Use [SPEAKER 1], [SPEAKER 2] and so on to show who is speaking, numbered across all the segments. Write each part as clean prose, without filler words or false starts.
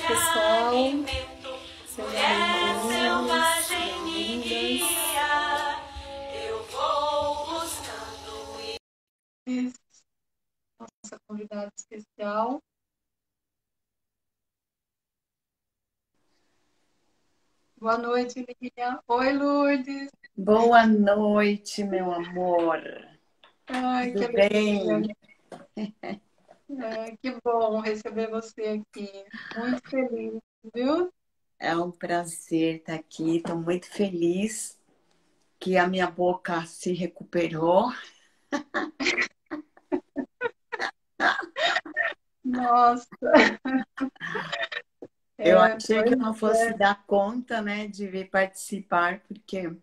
[SPEAKER 1] pessoal. Sejam bem-vindos, bem-vindas. Nossa convidada especial. Boa noite, Lívia. Oi, Lourdes.
[SPEAKER 2] Boa noite, meu amor.
[SPEAKER 1] Ai,
[SPEAKER 2] Tudo
[SPEAKER 1] que
[SPEAKER 2] bem?
[SPEAKER 1] que bom receber você aqui. Muito feliz, viu?
[SPEAKER 2] É um prazer estar aqui. Estou muito feliz que a minha boca se recuperou.
[SPEAKER 1] Nossa,
[SPEAKER 2] Eu achei que eu
[SPEAKER 1] pois
[SPEAKER 2] não fosse dar conta, né, de vir participar, porque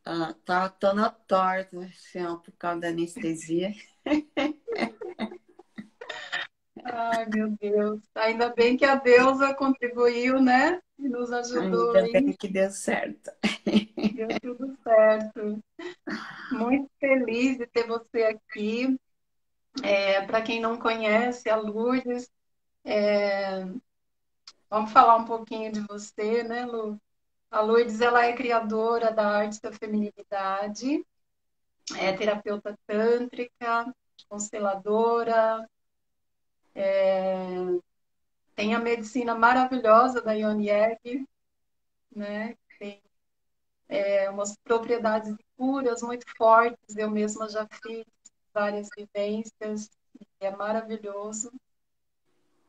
[SPEAKER 2] estava toda torta, assim, ó, por causa da anestesia.
[SPEAKER 1] ai, meu Deus. Ainda bem que a deusa contribuiu, né? E nos ajudou
[SPEAKER 2] Ainda bem
[SPEAKER 1] aí.
[SPEAKER 2] que deu certo.
[SPEAKER 1] Deu tudo certo. Muito feliz de ter você aqui. Para quem não conhece, a Lourdes, vamos falar um pouquinho de você, né, Lu? A Lourdes, ela é criadora da arte da feminilidade, é terapeuta tântrica, consteladora, tem a medicina maravilhosa da Ione Egg, né? Tem umas propriedades de curas muito fortes, eu mesma já fiz várias vivências, e é maravilhoso.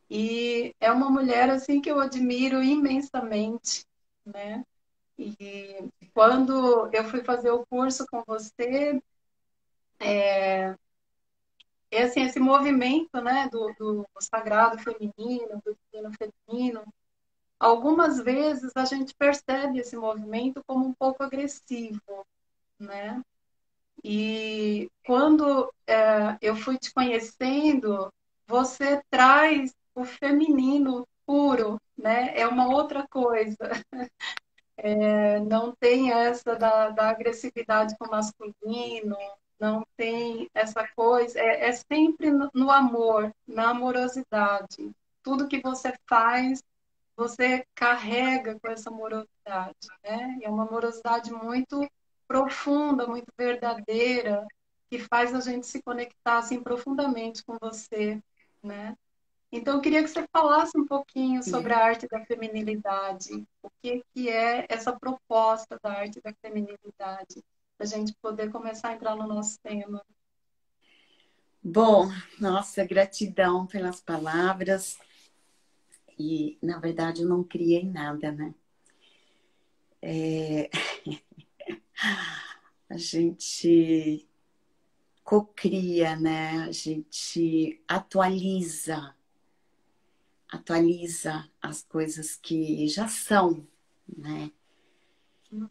[SPEAKER 1] E é uma mulher assim que eu admiro imensamente, né? E quando eu fui fazer o curso com você, assim, esse movimento, né, do sagrado feminino, do divino feminino, algumas vezes a gente percebe esse movimento como um pouco agressivo, né? E quando eu fui te conhecendo, você traz o feminino puro, né? É uma outra coisa. Não tem essa da agressividade com o masculino, não tem essa coisa. É sempre no amor, na amorosidade. Tudo que você faz, você carrega com essa amorosidade, né? É uma amorosidade muito profunda, muito verdadeira, que faz a gente se conectar assim profundamente com você, né? Então, eu queria que você falasse um pouquinho sobre a arte da feminilidade. O que é essa proposta da arte da feminilidade? Para a gente poder começar a entrar no nosso tema.
[SPEAKER 2] Bom, nossa, gratidão pelas palavras. E, na verdade, eu não criei nada, né? A gente cocria, né? A gente atualiza as coisas que já são, né?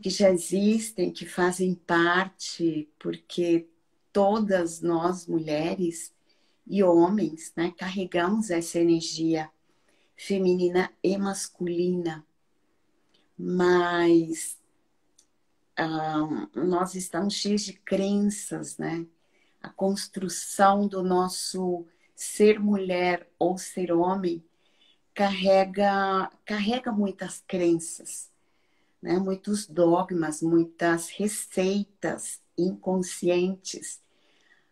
[SPEAKER 2] Que já existem, que fazem parte, porque todas nós, mulheres e homens, né, carregamos essa energia feminina e masculina, mas nós estamos cheios de crenças, né? A construção do nosso ser mulher ou ser homem carrega muitas crenças, né? Muitos dogmas, muitas receitas inconscientes,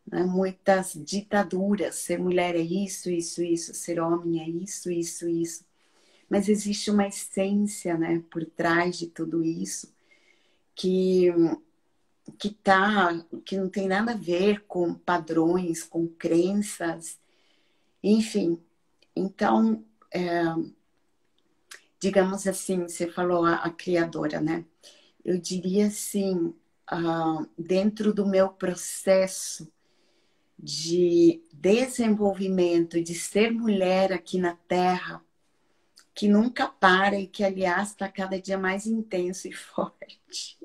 [SPEAKER 2] né? Muitas ditaduras. Ser mulher é isso, isso, isso. Ser homem é isso, isso, isso. Mas existe uma essência, né, por trás de tudo isso que que não tem nada a ver com padrões, com crenças, enfim. Então, digamos assim, você falou a criadora, né? Eu diria assim, dentro do meu processo de desenvolvimento, de ser mulher aqui na Terra, que nunca para e que, aliás, está cada dia mais intenso e forte.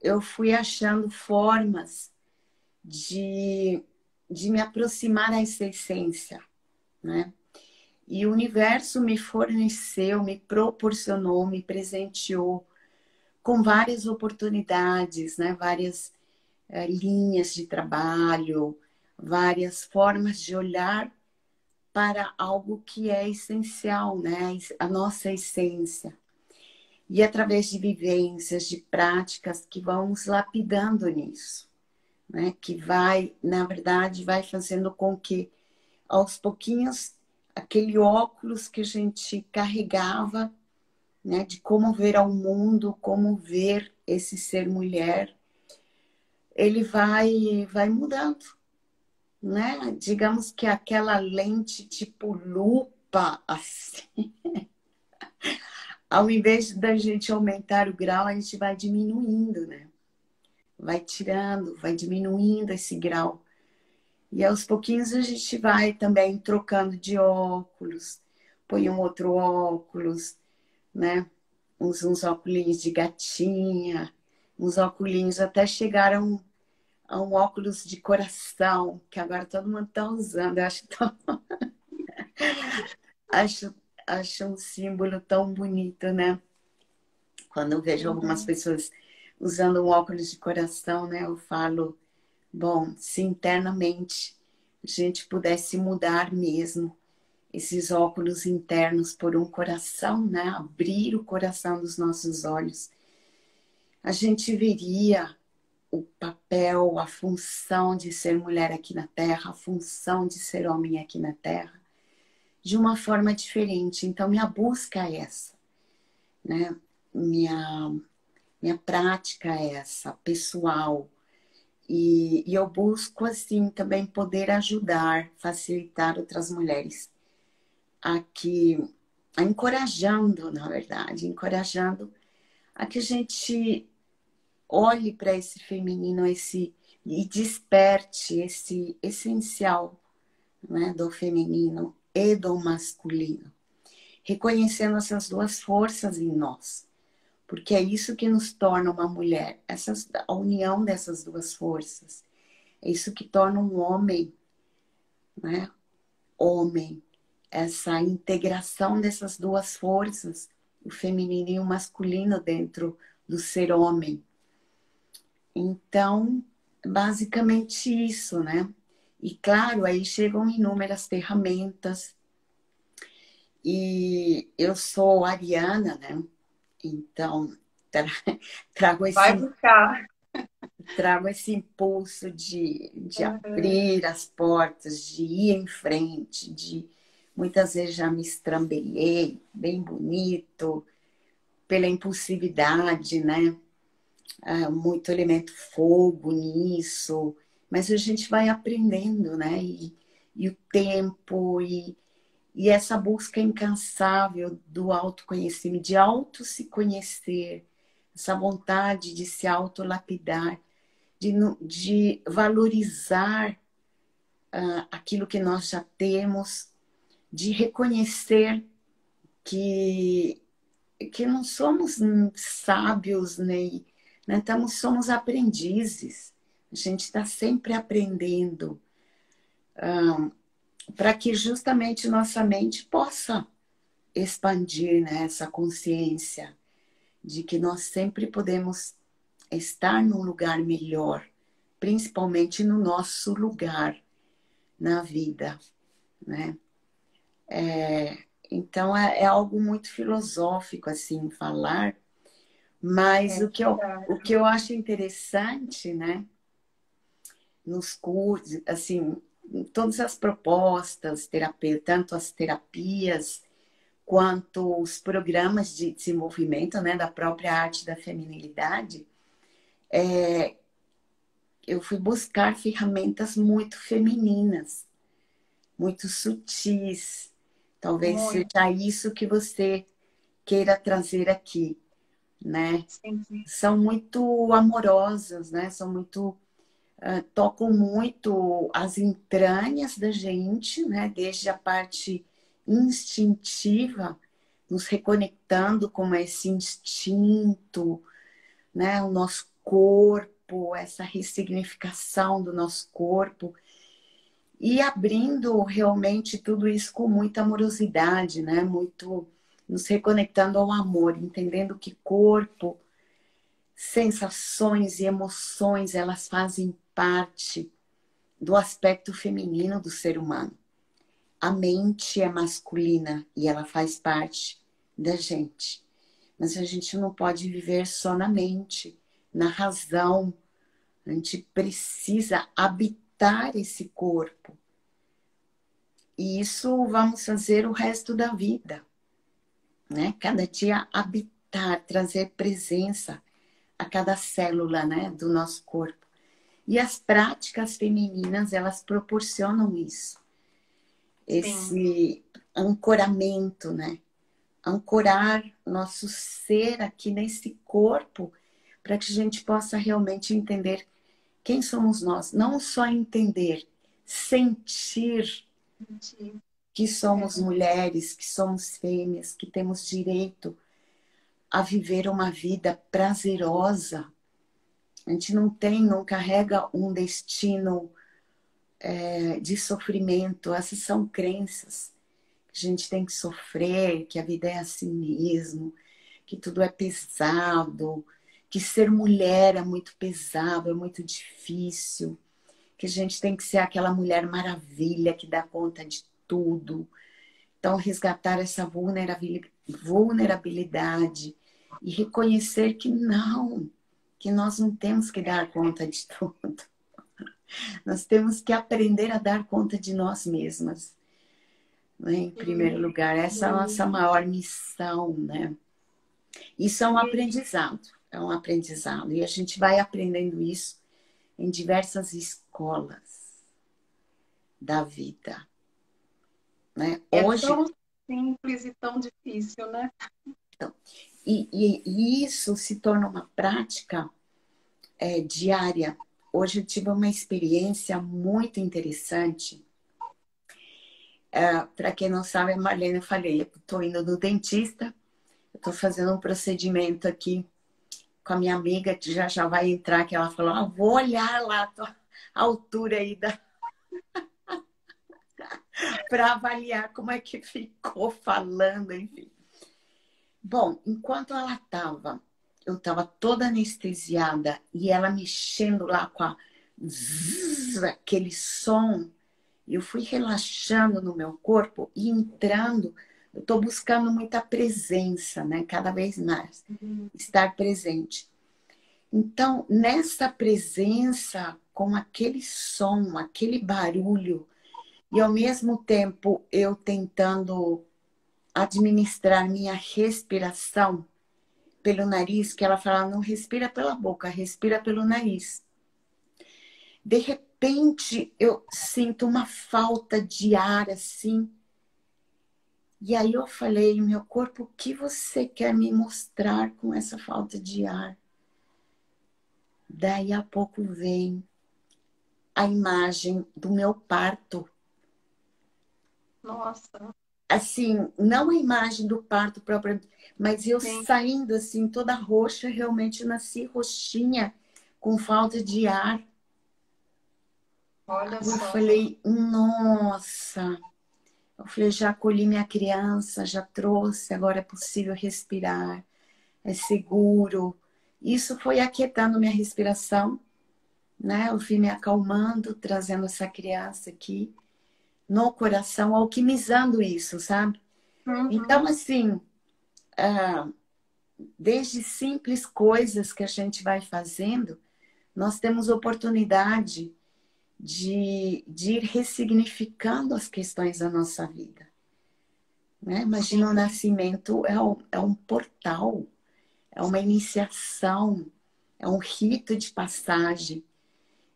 [SPEAKER 2] Eu fui achando formas de, de me aproximar a essa essência, né? E o universo me forneceu, me proporcionou, me presenteou com várias oportunidades, né? Várias linhas de trabalho, várias formas de olhar para algo que é essencial, né? A nossa essência. E através de vivências, de práticas que vão nos lapidando nisso, né? Que vai, na verdade, vai fazendo com que, aos pouquinhos, aquele óculos que a gente carregava, né? De como ver ao mundo, como ver esse ser mulher, ele vai mudando, né? Digamos que aquela lente tipo lupa, assim, ao invés da gente aumentar o grau, a gente vai diminuindo, né? Vai tirando, vai diminuindo esse grau. E aos pouquinhos a gente vai também trocando de óculos, põe um outro óculos, né? Uns óculos de gatinha, uns óculos até chegaram a um óculos de coração, que agora todo mundo está usando. Eu acho, acho um símbolo tão bonito, né? Quando eu vejo algumas
[SPEAKER 1] Uhum.
[SPEAKER 2] pessoas usando um óculos de coração, né? Eu falo, bom, se internamente a gente pudesse mudar mesmo esses óculos internos por um coração, né? Abrir o coração dos nossos olhos, a gente veria o papel, a função de ser mulher aqui na Terra, a função de ser homem aqui na Terra, de uma forma diferente. Então, minha busca é essa, né? Minha prática é essa, pessoal. E eu busco, assim, também poder ajudar, facilitar outras mulheres aqui, encorajando, na verdade, encorajando a que a gente olhe para esse feminino, e desperte esse essencial, né, do feminino e do masculino, reconhecendo essas duas forças em nós, porque é isso que nos torna uma mulher, a união dessas duas forças, é isso que torna um homem, né, homem, essa integração dessas duas forças, o feminino e o masculino dentro do ser homem. Então, basicamente isso, né? E claro, aí chegam inúmeras ferramentas. E eu sou ariana, né? Então, tra trago
[SPEAKER 1] Vai
[SPEAKER 2] esse,
[SPEAKER 1] buscar.
[SPEAKER 2] trago esse impulso de
[SPEAKER 1] Uhum.
[SPEAKER 2] abrir as portas, de ir em frente, de muitas vezes já me estrambelhei, bem bonito, pela impulsividade, né? Muito elemento fogo nisso, mas a gente vai aprendendo, né? E o tempo e essa busca incansável do autoconhecimento, de auto se conhecer, essa vontade de se autolapidar, de valorizar aquilo que nós já temos, de reconhecer que não somos sábios, nem, né? Somos aprendizes. A gente está sempre aprendendo para que justamente nossa mente possa expandir, né, essa consciência de que nós sempre podemos estar num lugar melhor, principalmente no nosso lugar na vida, né? Então é algo muito filosófico assim falar. Mas
[SPEAKER 1] É verdade.
[SPEAKER 2] o que eu acho interessante, né, nos cursos, assim, em todas as propostas, tanto as terapias quanto os programas de desenvolvimento, né, da própria arte da feminilidade, eu fui buscar ferramentas muito femininas, muito sutis. Talvez
[SPEAKER 1] Muito,
[SPEAKER 2] seja isso que você queira trazer aqui, né?
[SPEAKER 1] sim.
[SPEAKER 2] São muito amorosas, né? São muito tocam muito as entranhas da gente, né? Desde a parte instintiva, nos reconectando com esse instinto, né? O nosso corpo, essa ressignificação do nosso corpo e abrindo realmente tudo isso com muita amorosidade, né? Muito nos reconectando ao amor, entendendo que corpo, sensações e emoções, elas fazem parte do aspecto feminino do ser humano. A mente é masculina e ela faz parte da gente. Mas a gente não pode viver só na mente, na razão. A gente precisa habitar esse corpo. E isso vamos fazer o resto da vida, né? Cada dia habitar, trazer presença a cada célula, né, do nosso corpo. E as práticas femininas, elas proporcionam isso.
[SPEAKER 1] Sim.
[SPEAKER 2] Esse ancoramento, né? Ancorar nosso ser aqui nesse corpo para que a gente possa realmente entender quem somos nós. Não só entender, sentir
[SPEAKER 1] Entendi.
[SPEAKER 2] que
[SPEAKER 1] É,
[SPEAKER 2] somos mulheres, que somos fêmeas, que temos direito a viver uma vida prazerosa. A gente não carrega um destino de sofrimento. Essas são crenças. A gente tem que sofrer, que a vida é assim mesmo, que tudo é pesado, que ser mulher é muito pesado, é muito difícil, que a gente tem que ser aquela mulher maravilha que dá conta de tudo. Então, resgatar essa vulnerabilidade e reconhecer que nós não temos que dar conta de tudo. Nós temos que aprender a dar conta de nós mesmas, né? Em primeiro
[SPEAKER 1] sim.
[SPEAKER 2] lugar, essa é a nossa maior missão, né? Isso é um aprendizado, e a gente vai aprendendo isso em diversas escolas da vida, né?
[SPEAKER 1] É
[SPEAKER 2] Hoje,
[SPEAKER 1] tão simples e tão difícil, né?
[SPEAKER 2] então, e isso se torna uma prática diária. Hoje eu tive uma experiência muito interessante. Para quem não sabe, a Marlene, eu falei, eu estou indo no dentista, eu estou fazendo um procedimento aqui com a minha amiga, que já vai entrar, que ela falou, vou olhar lá a altura aí para avaliar como é que ficou falando, enfim. Bom, enquanto eu estava toda anestesiada e ela mexendo lá com aquele som, eu fui relaxando no meu corpo e entrando. Eu estou buscando muita presença, né? Cada vez mais
[SPEAKER 1] Uhum.
[SPEAKER 2] estar presente. Então, nessa presença, com aquele som, aquele barulho, e ao mesmo tempo eu tentando administrar minha respiração pelo nariz, que ela fala, não respira pela boca, respira pelo nariz. De repente, eu sinto uma falta de ar assim. E aí eu falei, meu corpo, o que você quer me mostrar com essa falta de ar? Daí a pouco vem a imagem do meu parto.
[SPEAKER 1] Nossa,
[SPEAKER 2] Assim, não a imagem do parto próprio, mas eu
[SPEAKER 1] sim,
[SPEAKER 2] saindo assim, toda roxa, realmente nasci roxinha, com falta de ar.
[SPEAKER 1] olha
[SPEAKER 2] Eu
[SPEAKER 1] só.
[SPEAKER 2] falei, nossa. Eu falei, já acolhi minha criança, já trouxe, agora é possível respirar, é seguro. Isso foi aquietando minha respiração, né? Eu fui me acalmando, trazendo essa criança aqui no coração, alquimizando isso, sabe? Então,
[SPEAKER 1] Uhum.
[SPEAKER 2] assim, desde simples coisas que a gente vai fazendo, nós temos oportunidade de ir ressignificando as questões da nossa vida. Né? Imagina, o
[SPEAKER 1] Sim,
[SPEAKER 2] nascimento é um portal, é uma iniciação, é um rito de passagem.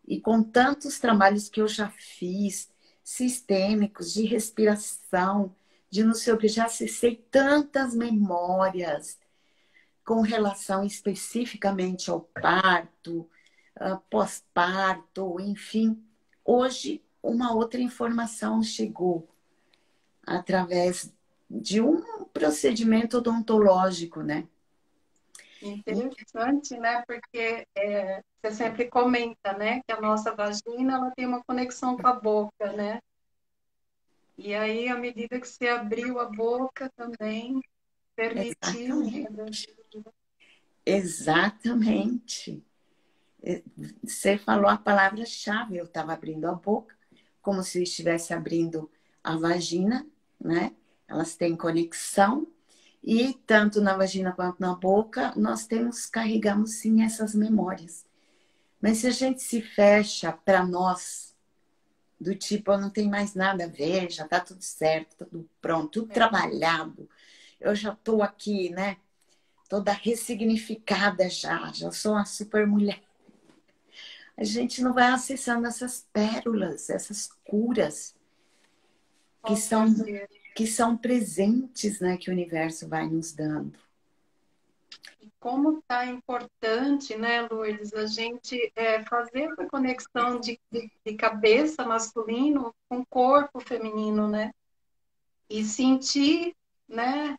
[SPEAKER 2] E com tantos trabalhos que eu já fiz, sistêmicos, de respiração, de não sei o que, já acessei tantas memórias com relação especificamente ao parto, pós-parto, enfim. Hoje, uma outra informação chegou através de um procedimento odontológico, né?
[SPEAKER 1] interessante, né? Porque você sempre comenta, né, que a nossa vagina ela tem uma conexão com a boca, né? E aí, à medida que você abriu a boca também, permitiu, né?
[SPEAKER 2] Exatamente. Exatamente. Você falou a palavra-chave. Eu estava abrindo a boca, como se eu estivesse abrindo a vagina, né? Elas têm conexão e tanto na vagina quanto na boca nós carregamos sim essas memórias. Mas se a gente se fecha para nós, do tipo, eu não tenho mais nada a ver, já tá tudo certo, tudo pronto, tudo trabalhado, eu já tô aqui, né? Toda ressignificada já sou uma super mulher. A gente não vai acessando essas pérolas, essas curas que
[SPEAKER 1] Com
[SPEAKER 2] são,
[SPEAKER 1] certeza.
[SPEAKER 2] que são presentes, né, que o universo vai nos dando.
[SPEAKER 1] Como tá importante, né, Lourdes, a gente fazer essa conexão de cabeça masculino com corpo feminino, né? E sentir, né,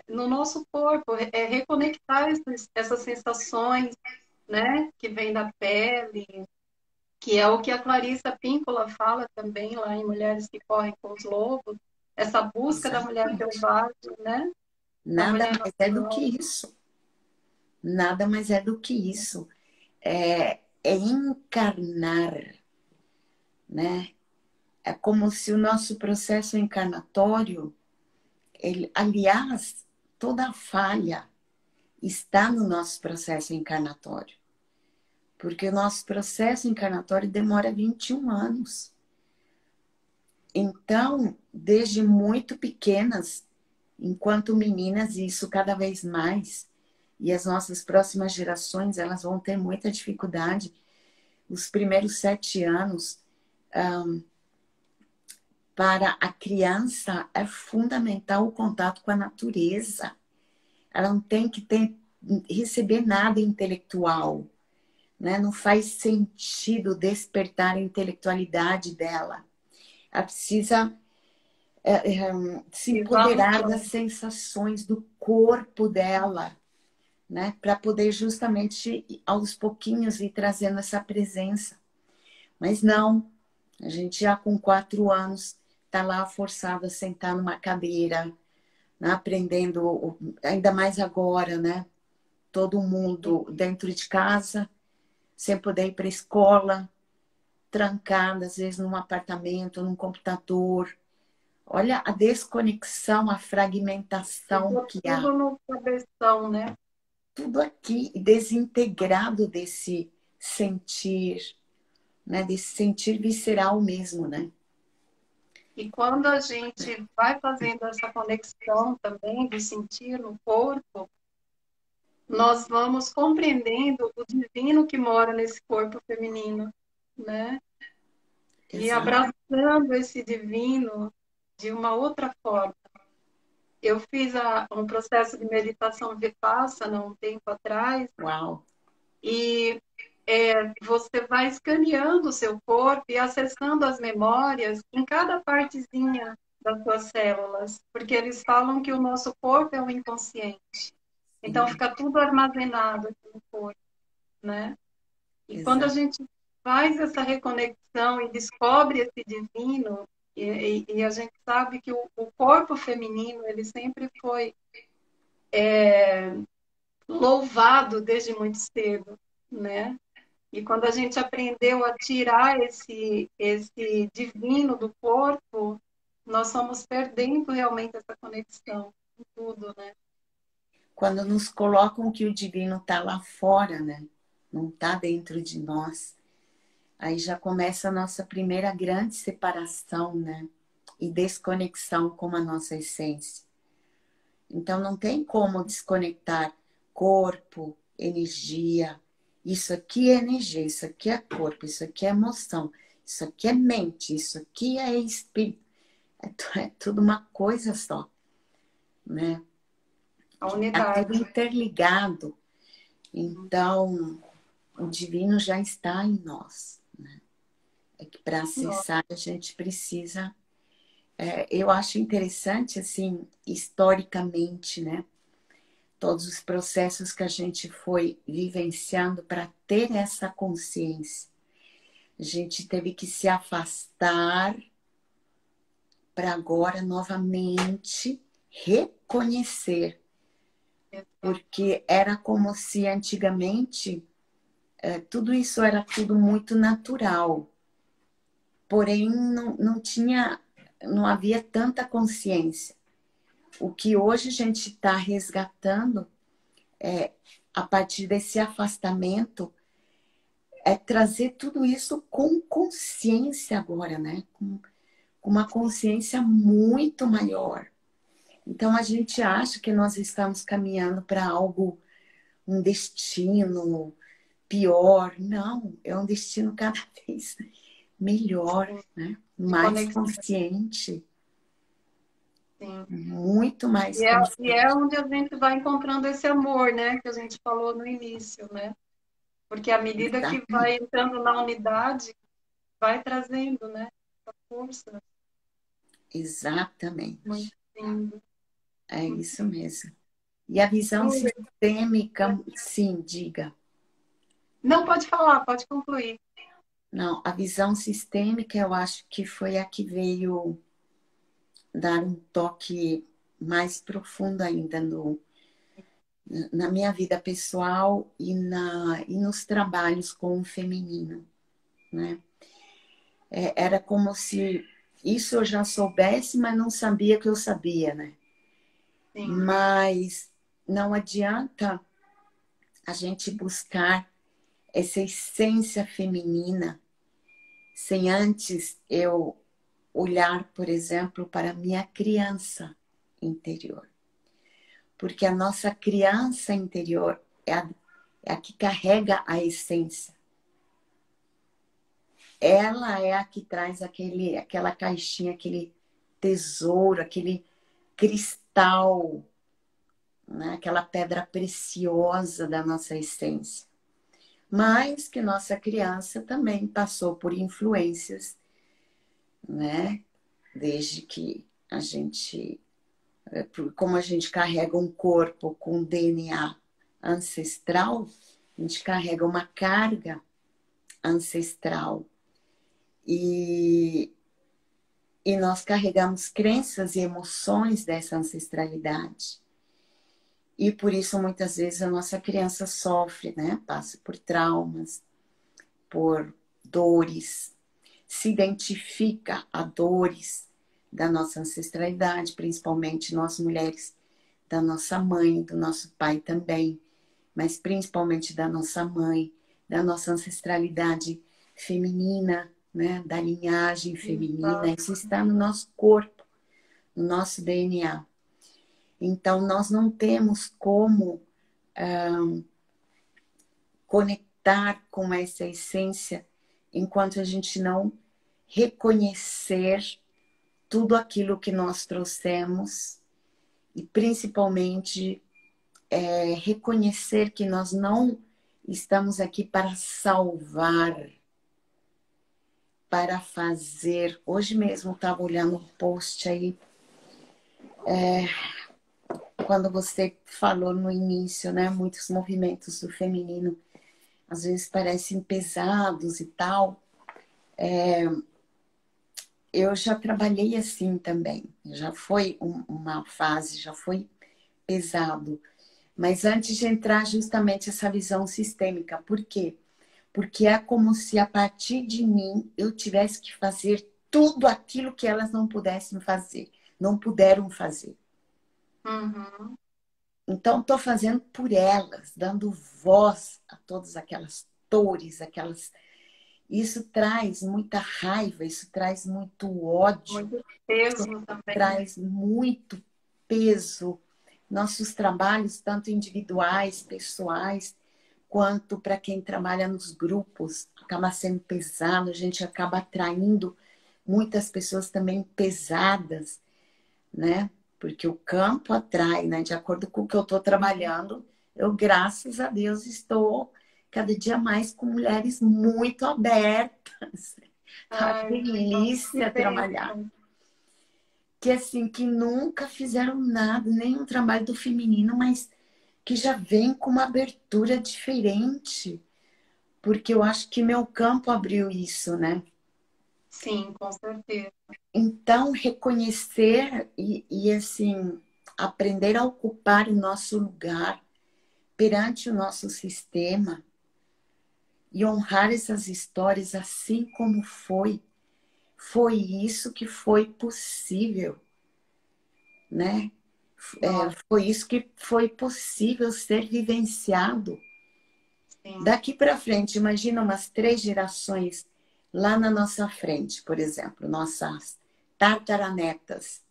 [SPEAKER 1] no nosso corpo, reconectar essas sensações, né, que vem da pele, que é o que a Clarissa Píncola fala também lá em Mulheres que Correm com os Lobos, essa busca da mulher
[SPEAKER 2] Exatamente.
[SPEAKER 1] selvagem, né, da
[SPEAKER 2] Nada
[SPEAKER 1] mulher
[SPEAKER 2] mais é do que
[SPEAKER 1] natural.
[SPEAKER 2] isso. Nada mais é do que isso. É encarnar, né? É como se o nosso processo encarnatório, aliás, toda a falha está no nosso processo encarnatório. Porque o nosso processo encarnatório demora 21 anos. Então, desde muito pequenas, enquanto meninas, e isso cada vez mais, e as nossas próximas gerações, elas vão ter muita dificuldade. Os primeiros 7 anos, para a criança, é fundamental o contato com a natureza. Ela não tem que receber nada intelectual, né? Não faz sentido despertar a intelectualidade dela. Ela precisa se
[SPEAKER 1] Pisar no
[SPEAKER 2] empoderar das
[SPEAKER 1] chão.
[SPEAKER 2] sensações do corpo dela, né? Para poder justamente, aos pouquinhos, ir trazendo essa presença. Mas não, a gente já com 4 anos está lá forçado a sentar numa cadeira, né? Aprendendo, ainda mais agora, né? Todo mundo dentro de casa, sem poder ir para a escola, trancada, às vezes num apartamento, num computador. Olha a desconexão, a fragmentação
[SPEAKER 1] Ficou
[SPEAKER 2] que há.
[SPEAKER 1] tudo no cabeção, né?
[SPEAKER 2] Tudo aqui desintegrado desse sentir, né? Desse sentir visceral mesmo, né?
[SPEAKER 1] E quando a gente vai fazendo essa conexão também de sentir no corpo, nós vamos compreendendo o divino que mora nesse corpo feminino, né? E
[SPEAKER 2] Exato.
[SPEAKER 1] abraçando esse divino de uma outra forma. Eu fiz um processo de meditação Vipassana um tempo atrás
[SPEAKER 2] Uau.
[SPEAKER 1] e você vai escaneando o seu corpo e acessando as memórias em cada partezinha das suas células, porque eles falam que o nosso corpo é o inconsciente. Então
[SPEAKER 2] Sim,
[SPEAKER 1] fica tudo armazenado aqui no corpo, né? E quando a
[SPEAKER 2] exato.
[SPEAKER 1] gente faz essa reconexão e descobre esse divino, e a gente sabe que o corpo feminino ele sempre foi louvado desde muito cedo, né? E quando a gente aprendeu a tirar esse divino do corpo, nós fomos perdendo realmente essa conexão com tudo, né?
[SPEAKER 2] Quando nos colocam que o divino está lá fora, né? Não está dentro de nós. Aí já começa a nossa primeira grande separação, né? E desconexão com a nossa essência. Então não tem como desconectar corpo, energia. Isso aqui é energia, isso aqui é corpo, isso aqui é emoção, isso aqui é mente, isso aqui é espírito. É tudo uma coisa só, né?
[SPEAKER 1] A
[SPEAKER 2] É tudo
[SPEAKER 1] unidade.
[SPEAKER 2] interligado. Então, o divino já está em nós. É que para acessar a gente precisa. Eu acho interessante, assim, historicamente, né? Todos os processos que a gente foi vivenciando para ter essa consciência. A gente teve que se afastar para agora novamente reconhecer, porque era como se antigamente tudo isso era tudo muito natural, porém não tinha não havia tanta consciência. O que hoje a gente está resgatando é, a partir desse afastamento, é trazer tudo isso com consciência agora, né? Com uma consciência muito maior. Então a gente acha que nós estamos caminhando para algo, um destino pior. Não, é um destino cada vez melhor, né?
[SPEAKER 1] De
[SPEAKER 2] Mais
[SPEAKER 1] conexão.
[SPEAKER 2] consciente,
[SPEAKER 1] Sim.
[SPEAKER 2] muito mais
[SPEAKER 1] E é
[SPEAKER 2] consciente.
[SPEAKER 1] onde a gente vai encontrando esse amor, né? Que a gente falou no início, né? Porque à medida que vai
[SPEAKER 2] Exatamente.
[SPEAKER 1] entrando na unidade, vai trazendo, né? Essa força.
[SPEAKER 2] Exatamente.
[SPEAKER 1] Muito lindo.
[SPEAKER 2] É isso mesmo. E a visão sistêmica, sim, diga.
[SPEAKER 1] Não, pode falar, pode concluir.
[SPEAKER 2] Não, a visão sistêmica eu acho que foi a que veio dar um toque mais profundo ainda na minha vida pessoal e nos trabalhos com o feminino, né? Era como se isso eu já soubesse, mas não sabia que eu sabia, né?
[SPEAKER 1] Sim,
[SPEAKER 2] Mas não adianta a gente buscar essa essência feminina sem antes eu olhar, por exemplo, para a minha criança interior. Porque a nossa criança interior é a que carrega a essência. Ela é a que traz aquela caixinha, aquele tesouro, aquele cristal, né? Aquela pedra preciosa da nossa essência. Mas que nossa criança também passou por influências, né? Desde que a gente, como a gente carrega um corpo com DNA ancestral, a gente carrega uma carga ancestral e, e nós carregamos crenças e emoções dessa ancestralidade. E por isso muitas vezes a nossa criança sofre, né? Passa por traumas, por dores, se identifica a dores da nossa ancestralidade, principalmente nós mulheres, da nossa mãe, do nosso pai também, mas principalmente da nossa mãe, da nossa ancestralidade feminina, né? Da linhagem feminina.
[SPEAKER 1] exato.
[SPEAKER 2] Isso está no nosso corpo, no nosso DNA. Então, nós não temos como conectar com essa essência enquanto a gente não reconhecer tudo aquilo que nós trouxemos e principalmente reconhecer que nós não estamos aqui para salvar, para fazer. Hoje mesmo estava olhando um post aí, quando você falou no início, né? Muitos movimentos do feminino às vezes parecem pesados e tal. Eu já trabalhei assim também. Já foi uma fase, já foi pesado. Mas antes de entrar justamente essa visão sistêmica. Por quê? Porque é como se a partir de mim eu tivesse que fazer tudo aquilo que elas não pudessem fazer, não puderam fazer.
[SPEAKER 1] Uhum.
[SPEAKER 2] Então, estou fazendo por elas, dando voz a todas aquelas dores, aquelas. Isso traz muita raiva, isso traz muito ódio,
[SPEAKER 1] Muito peso
[SPEAKER 2] isso
[SPEAKER 1] também, né?
[SPEAKER 2] traz muito peso. Nossos trabalhos, tanto individuais, pessoais, quanto para quem trabalha nos grupos, acaba sendo pesado, a gente acaba atraindo muitas pessoas também pesadas, né? Porque o campo atrai, né? De acordo com o que eu estou trabalhando, eu, graças a Deus, estou cada dia mais com mulheres muito abertas. Tá
[SPEAKER 1] Ai, que
[SPEAKER 2] delícia trabalhar.
[SPEAKER 1] bênção.
[SPEAKER 2] Que assim, que nunca fizeram nada, nenhum trabalho do feminino, mas que já vem com uma abertura diferente. Porque eu acho que meu campo abriu isso, né?
[SPEAKER 1] Sim, com certeza.
[SPEAKER 2] Então, reconhecer e assim, aprender a ocupar o nosso lugar perante o nosso sistema e honrar essas histórias assim como foi, foi isso que foi possível, né?
[SPEAKER 1] Nossa,
[SPEAKER 2] Foi isso que foi possível ser vivenciado.
[SPEAKER 1] sim.
[SPEAKER 2] Daqui para frente, imagina umas 3 gerações lá na nossa frente, por exemplo, nossas tataranetas.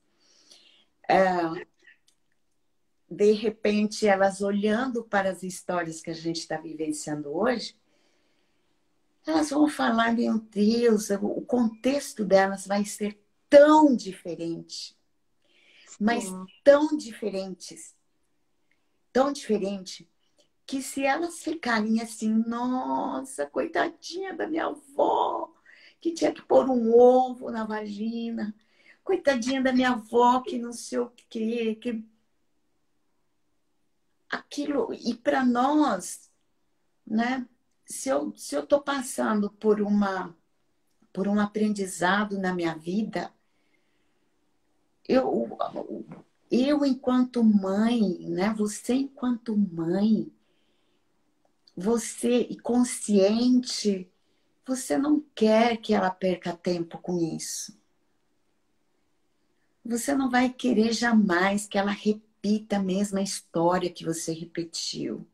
[SPEAKER 2] De repente, elas olhando para as histórias que a gente está vivenciando hoje, elas vão falar, meu Deus, o contexto delas vai ser tão diferente, mas
[SPEAKER 1] Sim,
[SPEAKER 2] tão diferente, que se elas ficarem assim, nossa, coitadinha da minha avó, que tinha que pôr um ovo na vagina, coitadinha da minha avó, que não sei o quê, que aquilo, e para nós, né? Se eu tô passando por um aprendizado na minha vida, eu, eu enquanto mãe, né? Você enquanto mãe, você consciente, você não quer que ela perca tempo com isso. Você não vai querer jamais que ela repita a mesma história que você repetiu,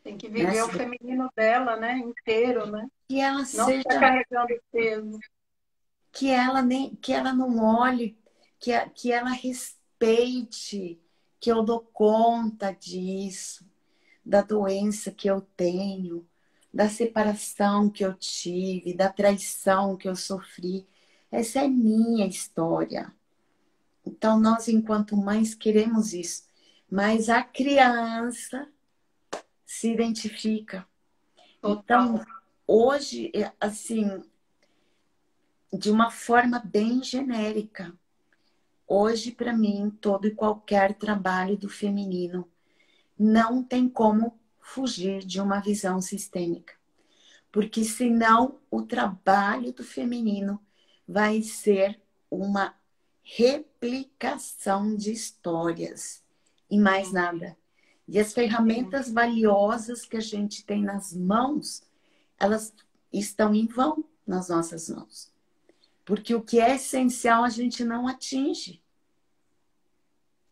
[SPEAKER 1] tem que
[SPEAKER 2] né?
[SPEAKER 1] viver o feminino dela, né? Inteiro, né?
[SPEAKER 2] Que ela
[SPEAKER 1] Não ficar
[SPEAKER 2] seja,
[SPEAKER 1] carregando peso.
[SPEAKER 2] que ela não olhe, que ela respeite, que eu dou conta disso, da doença que eu tenho, da separação que eu tive, da traição que eu sofri. Essa é minha história. Então, nós, enquanto mães, queremos isso. Mas a criança se identifica. Então,
[SPEAKER 1] Total.
[SPEAKER 2] hoje, assim, de uma forma bem genérica, hoje, para mim, todo e qualquer trabalho do feminino não tem como fugir de uma visão sistêmica. Porque senão o trabalho do feminino vai ser uma replicação de histórias e mais
[SPEAKER 1] Sim,
[SPEAKER 2] nada. E as
[SPEAKER 1] sim,
[SPEAKER 2] ferramentas valiosas que a gente tem nas mãos, elas estão em vão nas nossas mãos. Porque o que é essencial a gente não atinge,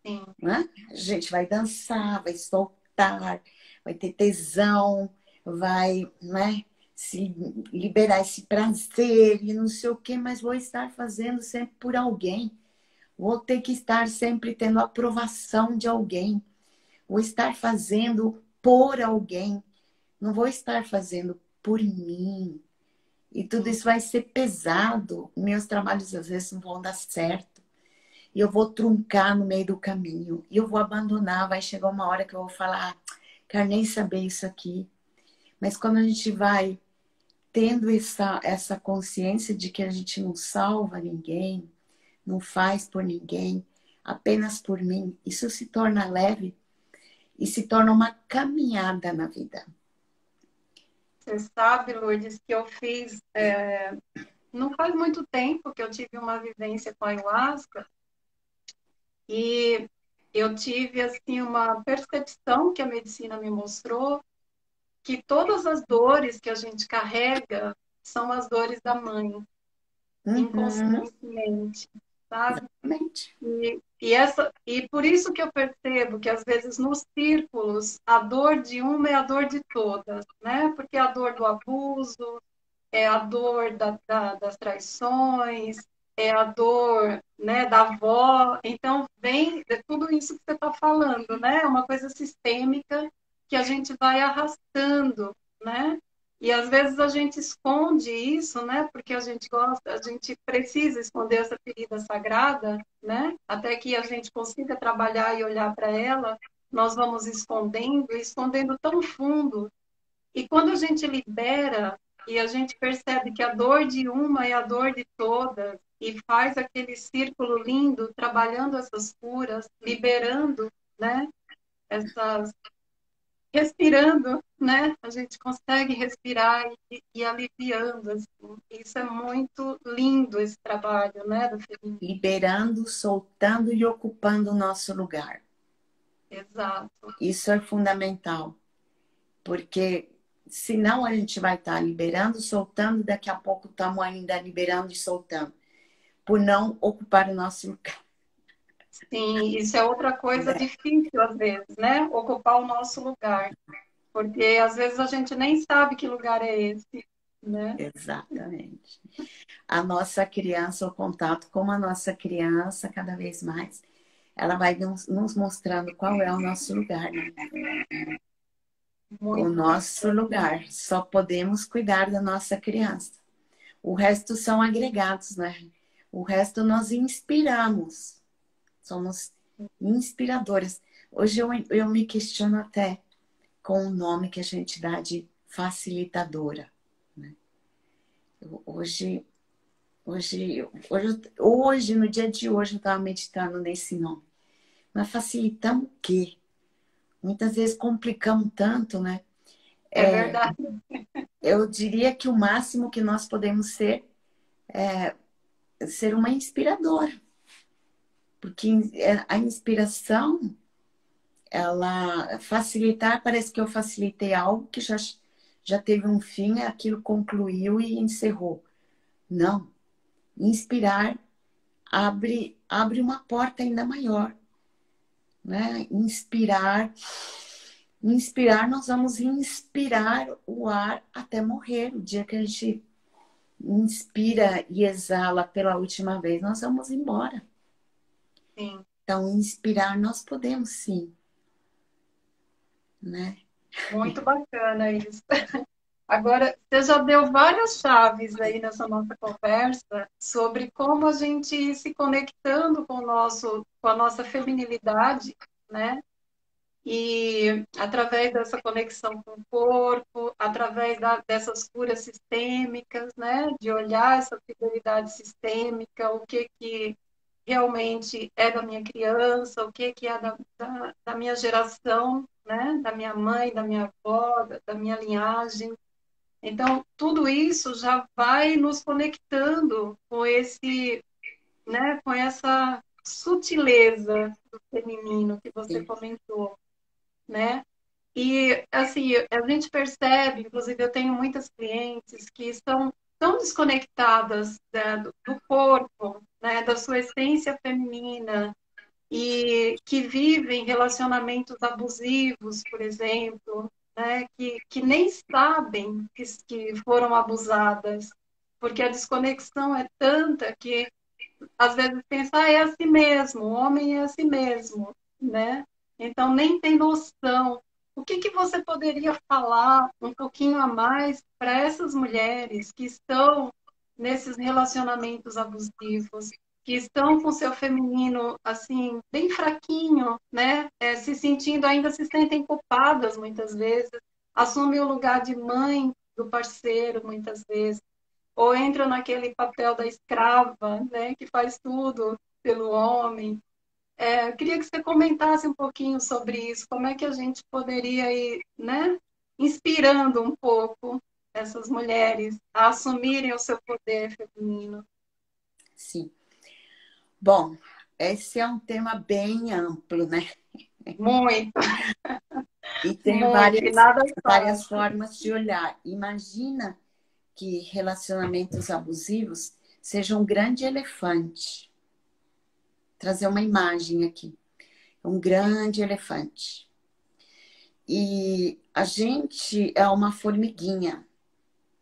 [SPEAKER 1] sim.
[SPEAKER 2] né? A gente vai dançar, vai soltar, vai ter tesão, vai, né, se liberar esse prazer e não sei o quê, mas vou estar fazendo sempre por alguém. Vou ter que estar sempre tendo a aprovação de alguém. Vou estar fazendo por alguém. Não vou estar fazendo por mim. E tudo
[SPEAKER 1] Sim.
[SPEAKER 2] isso vai ser pesado. Meus trabalhos às vezes não vão dar certo. E eu vou truncar no meio do caminho. E eu vou abandonar. Vai chegar uma hora que eu vou falar, quero nem saber isso aqui. Mas quando a gente vai tendo essa consciência de que a gente não salva ninguém, não faz por ninguém, apenas por mim, isso se torna leve e se torna uma caminhada na vida.
[SPEAKER 1] Você sabe, Lourdes, que eu fiz, não faz muito tempo que eu tive uma vivência com a ayahuasca e eu tive, assim, uma percepção que a medicina me mostrou que todas as dores que a gente carrega são as dores da mãe,
[SPEAKER 2] Uhum,
[SPEAKER 1] inconscientemente, sabe?
[SPEAKER 2] exatamente.
[SPEAKER 1] E por isso que eu percebo que, às vezes, nos círculos, a dor de uma é a dor de todas, né? Porque é a dor do abuso, é a dor das traições, é a dor, né, da avó. Então, vem de tudo isso que você está falando, né? É uma coisa sistêmica que a gente vai arrastando, né? E às vezes a gente esconde isso, né? Porque a gente gosta, a gente precisa esconder essa ferida sagrada, né? Até que a gente consiga trabalhar e olhar para ela, nós vamos escondendo, escondendo tão fundo. E quando a gente libera e a gente percebe que a dor de uma é a dor de todas, e faz aquele círculo lindo, trabalhando essas curas, liberando, né? Essas respirando, né? A gente consegue respirar e aliviando, assim. Isso é muito lindo, esse trabalho, né, do feminino.
[SPEAKER 2] Liberando, soltando e ocupando o nosso lugar.
[SPEAKER 1] Exato.
[SPEAKER 2] Isso é fundamental, porque senão a gente vai estar liberando, soltando, daqui a pouco estamos ainda liberando e soltando. por não ocupar o nosso lugar.
[SPEAKER 1] Sim, isso é outra coisa
[SPEAKER 2] Né?
[SPEAKER 1] difícil às vezes, né? Ocupar o nosso lugar, porque às vezes a gente nem sabe que lugar é esse, né?
[SPEAKER 2] Exatamente. A nossa criança, o contato com a nossa criança, cada vez mais, ela vai nos mostrando qual é o nosso lugar, né? O
[SPEAKER 1] Muito
[SPEAKER 2] nosso lugar. Só podemos cuidar da nossa criança. O resto são agregados, né? O resto nós inspiramos. Somos inspiradoras. Hoje eu me questiono até com o nome que a gente dá de facilitadora. Né? Hoje, no dia de hoje, eu estava meditando nesse nome. Mas facilitamos o quê? Muitas vezes complicamos tanto, né?
[SPEAKER 1] é verdade.
[SPEAKER 2] Eu diria que o máximo que nós podemos ser é ser uma inspiradora. Porque a inspiração, ela facilitar, parece que eu facilitei algo que já teve um fim, aquilo concluiu e encerrou. Não. Inspirar abre uma porta ainda maior. Né? Inspirar, nós vamos inspirar o ar até morrer. O dia que a gente inspira e exala pela última vez, nós vamos embora.
[SPEAKER 1] Sim,
[SPEAKER 2] Então, inspirar nós podemos sim, né?
[SPEAKER 1] muito bacana isso. Agora, você já deu várias chaves aí nessa nossa conversa sobre como a gente ir se conectando com o nosso, com a nossa feminilidade, né? E através dessa conexão com o corpo, através dessas curas sistêmicas, né? De olhar essa fidelidade sistêmica, o que realmente é da minha criança, o que é da minha geração, né? Da minha mãe, da minha avó, da minha linhagem. Então, tudo isso já vai nos conectando com esse, né, com essa sutileza do feminino que você
[SPEAKER 2] Sim,
[SPEAKER 1] comentou, né? E, assim, a gente percebe, inclusive eu tenho muitas clientes que estão tão desconectadas, né, do corpo, né, da sua essência feminina, e que vivem relacionamentos abusivos, por exemplo, né, que nem sabem que foram abusadas, porque a desconexão é tanta que às vezes pensa, ah, é assim mesmo, o homem é assim mesmo, né? Então nem tem noção. O que você poderia falar um pouquinho a mais para essas mulheres que estão nesses relacionamentos abusivos, que estão com seu feminino assim bem fraquinho, né? Se sentindo ainda se sentem culpadas muitas vezes, assumem o lugar de mãe do parceiro muitas vezes ou entra naquele papel da escrava, né, que faz tudo pelo homem. Eu queria que você comentasse um pouquinho sobre isso, como é que a gente poderia ir, né, inspirando um pouco essas mulheres a assumirem o seu poder feminino.
[SPEAKER 2] sim. Bom, esse é um tema bem amplo, né?
[SPEAKER 1] Muito,
[SPEAKER 2] E tem
[SPEAKER 1] muito, e nada é
[SPEAKER 2] várias
[SPEAKER 1] fácil.
[SPEAKER 2] formas de olhar. Imagina que relacionamentos abusivos sejam um grande elefante. Trazer uma imagem aqui. Um grande elefante. E a gente é uma formiguinha.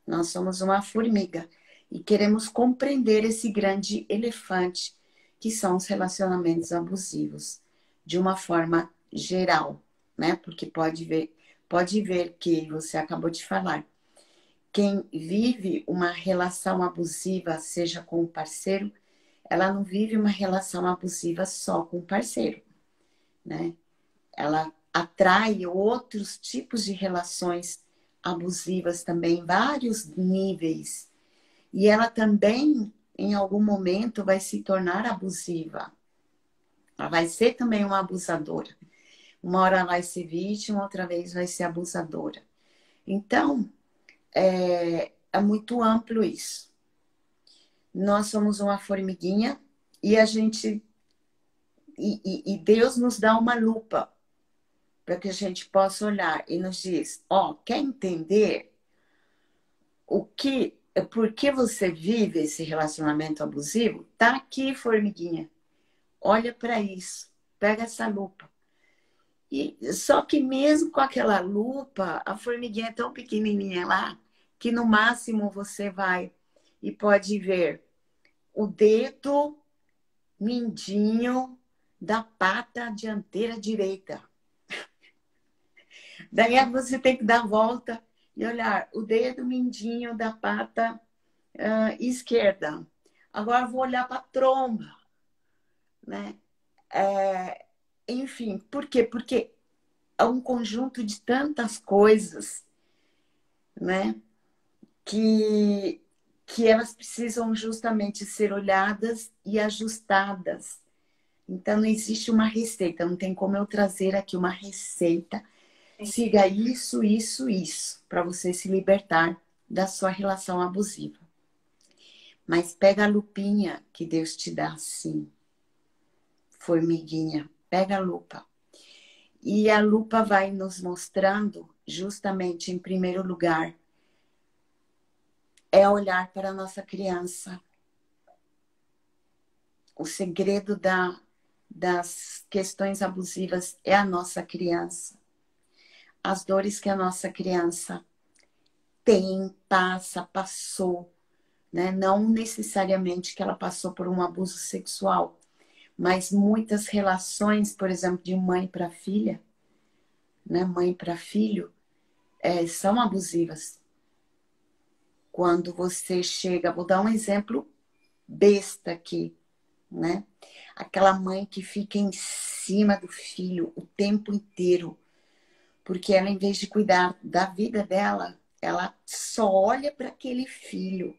[SPEAKER 2] Nós somos uma formiga. E queremos compreender esse grande elefante que são os relacionamentos abusivos. De uma forma geral, né? Porque pode ver que você acabou de falar. Quem vive uma relação abusiva, seja com o parceiro, ela não vive uma relação abusiva só com o parceiro, né? Ela atrai outros tipos de relações abusivas também, em vários níveis. E ela também, em algum momento, vai se tornar abusiva. Ela vai ser também uma abusadora. Uma hora ela vai ser vítima, outra vez vai ser abusadora. Então, é muito amplo isso. Nós somos uma formiguinha e a gente e Deus nos dá uma lupa para que a gente possa olhar e nos diz, ó, quer entender o que por que você vive esse relacionamento abusivo, tá aqui, formiguinha. Olha para isso. Pega essa lupa. E, só que mesmo com aquela lupa, a formiguinha é tão pequenininha lá, que no máximo você vai e pode ver o dedo mindinho da pata dianteira direita. Daí você tem que dar a volta e olhar o dedo mindinho da pata esquerda. Agora vou olhar para a tromba, né? Enfim, por quê? Porque é um conjunto de tantas coisas, né? Que elas precisam justamente ser olhadas e ajustadas. Então, não existe uma receita, não tem como eu trazer aqui uma receita. Siga isso, isso, isso, para você se libertar da sua relação abusiva. Mas pega a lupinha que Deus te dá, sim. Formiguinha, pega a lupa. E a lupa vai nos mostrando, justamente, em primeiro lugar, é olhar para a nossa criança. O segredo das questões abusivas é a nossa criança. As dores que a nossa criança tem, passou, né? Não necessariamente que ela passou por um abuso sexual, mas muitas relações, por exemplo, de mãe para filha, né? Mãe para filho, são abusivas. Quando você chega, vou dar um exemplo besta aqui, né? Aquela mãe que fica em cima do filho o tempo inteiro, porque ela, em vez de cuidar da vida dela, ela só olha para aquele filho.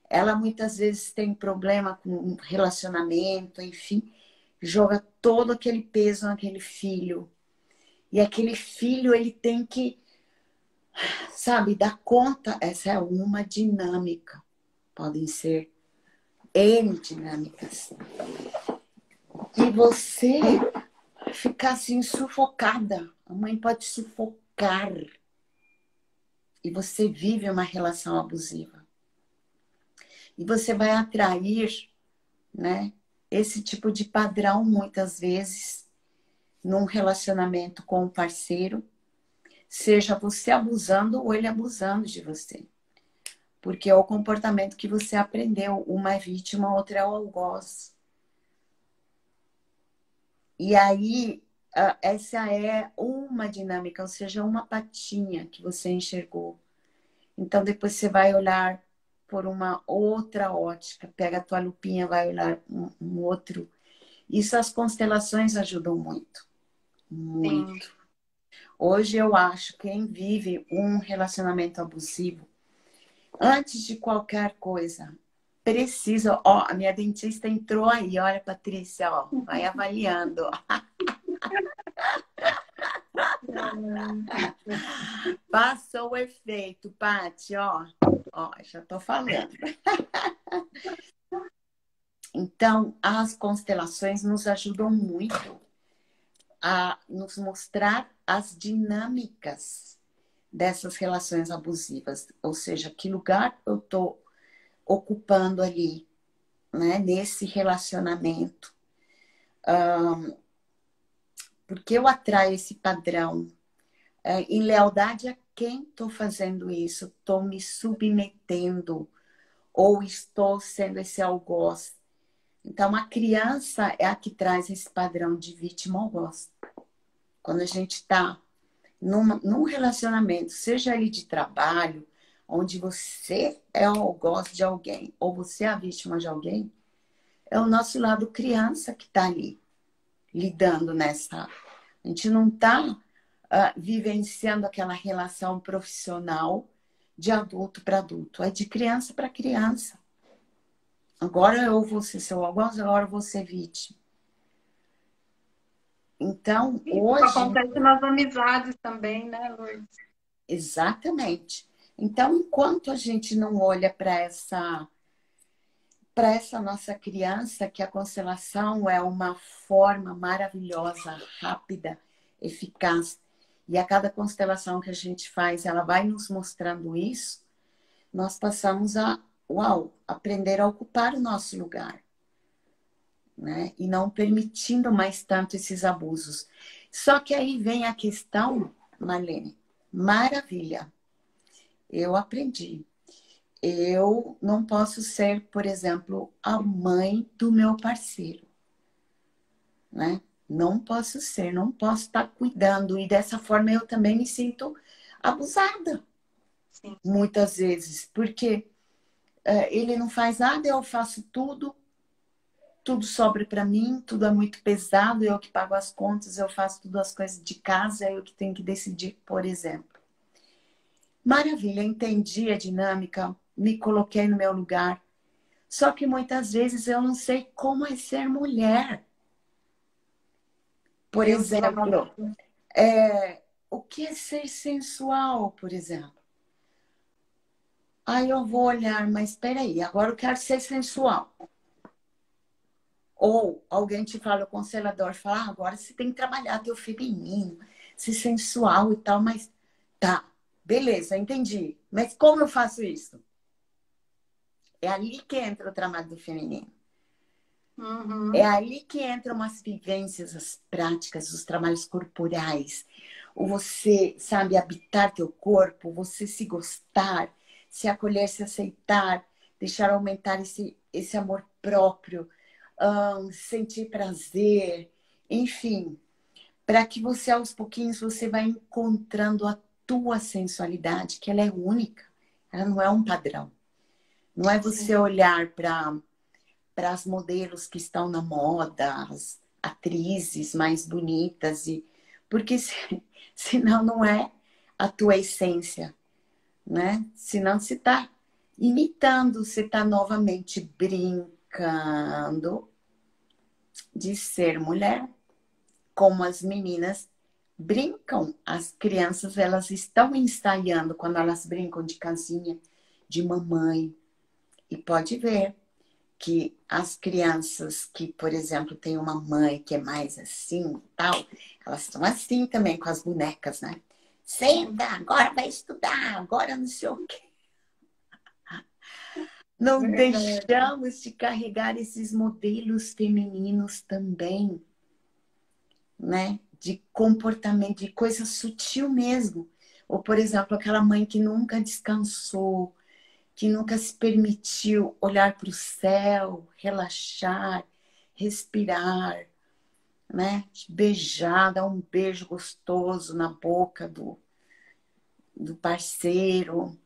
[SPEAKER 2] Ela muitas vezes tem problema com relacionamento, enfim, joga todo aquele peso naquele filho. E aquele filho, ele tem que, sabe, dar conta. Essa é uma dinâmica. Podem ser N dinâmicas. E você ficar assim sufocada. A mãe pode sufocar. E você vive uma relação abusiva. E você vai atrair, né, esse tipo de padrão muitas vezes num relacionamento com o parceiro, seja você abusando ou ele abusando de você. Porque é o comportamento que você aprendeu. Uma é vítima, a outra é o algoz. E aí, essa é uma dinâmica, ou seja, uma patinha que você enxergou. Então, depois você vai olhar por uma outra ótica, pega a tua lupinha, vai olhar um outro. Isso as constelações ajudam muito. Muito. Sim. Hoje eu acho que quem vive um relacionamento abusivo, antes de qualquer coisa, precisa... Ó, a minha dentista entrou aí, olha, Patrícia, ó, vai avaliando. Passou o efeito, Paty, ó. Ó, já tô falando. Então, as constelações nos ajudam muito a nos mostrar as dinâmicas dessas relações abusivas. Ou seja, que lugar eu tô ocupando ali, né, nesse relacionamento. Porque eu atraio esse padrão. Em lealdade a quem estou fazendo isso? Estou me submetendo ou estou sendo esse algoz? Então, a criança é a que traz esse padrão de vítima-algoz. Quando a gente está num relacionamento, seja ele de trabalho, onde você é o algoz de alguém ou você é a vítima de alguém, é o nosso lado criança que está ali, lidando nessa... A gente não está vivenciando aquela relação profissional de adulto para adulto. É de criança para criança. Agora eu vou ser seu algoz, agora eu vou ser vítima. Então, hoje...
[SPEAKER 1] Isso acontece nas amizades também, né, Lourdes?
[SPEAKER 2] Exatamente. Então, enquanto a gente não olha para essa nossa criança, que a constelação é uma forma maravilhosa, rápida, eficaz, e a cada constelação que a gente faz, ela vai nos mostrando isso, nós passamos a, uau, aprender a ocupar o nosso lugar, né? E não permitindo mais tanto esses abusos. Só que aí vem a questão, Marlene, maravilha, eu aprendi. Eu não posso ser, por exemplo, a mãe do meu parceiro, né? Não posso ser, não posso estar cuidando. E dessa forma eu também me sinto abusada,
[SPEAKER 1] Sim.
[SPEAKER 2] muitas vezes. Porque ele não faz nada, eu faço tudo. Tudo sobra para mim, tudo é muito pesado, eu que pago as contas, eu faço todas as coisas de casa, eu que tenho que decidir, por exemplo. Maravilha, entendi a dinâmica, me coloquei no meu lugar. Só que muitas vezes eu não sei como é ser mulher. Por exemplo,
[SPEAKER 1] Exato.
[SPEAKER 2] o que é ser sensual, por exemplo? Aí eu vou olhar, mas espera aí, agora eu quero ser sensual. Ou alguém te fala, o constelador fala, agora você tem que trabalhar teu feminino, ser sensual e tal, mas tá, beleza, entendi. Mas como eu faço isso? É ali que entra o trabalho do feminino. É
[SPEAKER 1] Uhum.
[SPEAKER 2] ali que entram as vivências, as práticas, os trabalhos corporais. O você, sabe, habitar teu corpo, você se gostar, se acolher, se aceitar, deixar aumentar esse amor próprio, sentir prazer, enfim, para que você aos pouquinhos você vai encontrando a tua sensualidade, que ela é única, ela não é um padrão. Não é
[SPEAKER 1] Sim.
[SPEAKER 2] você olhar para as modelos que estão na moda, as atrizes mais bonitas, porque senão não é a tua essência, né? Senão você está imitando, você está novamente brincando de ser mulher, como as meninas brincam. As crianças, elas estão ensaiando quando elas brincam de casinha, de mamãe. E pode ver que as crianças que, por exemplo, têm uma mãe que é mais assim, tal, elas estão assim também com as bonecas, né? Senta, agora vai estudar, agora não sei o quê. Não
[SPEAKER 1] Verdade.
[SPEAKER 2] deixamos de carregar esses modelos femininos também, né? De comportamento, de coisa sutil mesmo. Ou, por exemplo, aquela mãe que nunca descansou, que nunca se permitiu olhar para o céu, relaxar, respirar, né? Beijar, dar um beijo gostoso na boca do parceiro.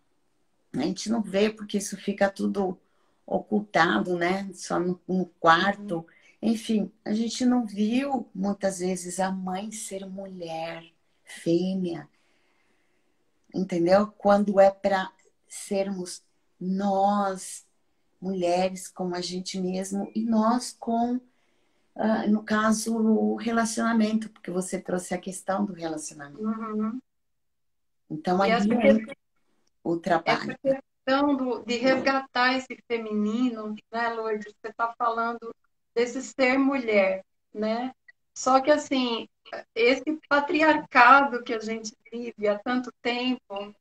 [SPEAKER 2] A gente não vê porque isso fica tudo ocultado, né? Só no
[SPEAKER 1] Uhum.
[SPEAKER 2] quarto. Enfim, a gente não viu muitas vezes a mãe ser mulher, fêmea, entendeu? Quando é para sermos nós, mulheres, com a gente mesmo, e nós com, no caso, o relacionamento, porque você trouxe a questão do relacionamento.
[SPEAKER 1] Uhum.
[SPEAKER 2] Então,
[SPEAKER 1] E
[SPEAKER 2] ali entra o
[SPEAKER 1] essa
[SPEAKER 2] trabalho.
[SPEAKER 1] questão de resgatar esse feminino, né, Lourdes? Você está falando desse ser mulher, né? Só que, assim, esse patriarcado que a gente vive há tanto tempo,